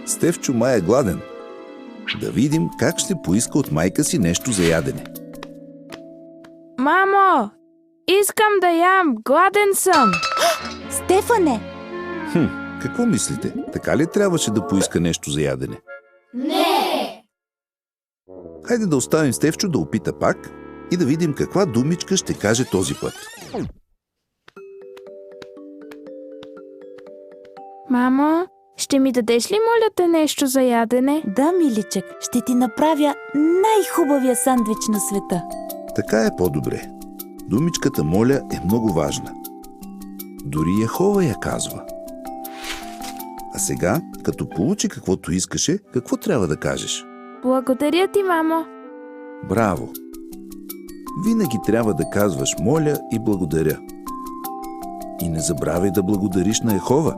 Стефчо май е гладен. Да видим как ще поиска от майка си нещо за ядене. Мамо, искам да ям, гладен съм. Стефане! Какво мислите? Така ли трябваше да поиска нещо за ядене? Не! Хайде да оставим Стефчо да опита пак и да видим каква думичка ще каже този път. Мамо, ще ми дадеш ли, моля те, нещо за ядене? Да, миличък, ще ти направя най-хубавия сандвич на света. Така е по-добре. Думичката моля е много важна. Дори Яхова я казва. А сега, като получи каквото искаше, какво трябва да кажеш? Благодаря ти, мамо. Браво! Винаги трябва да казваш моля и благодаря. И не забравяй да благодариш на Яхова.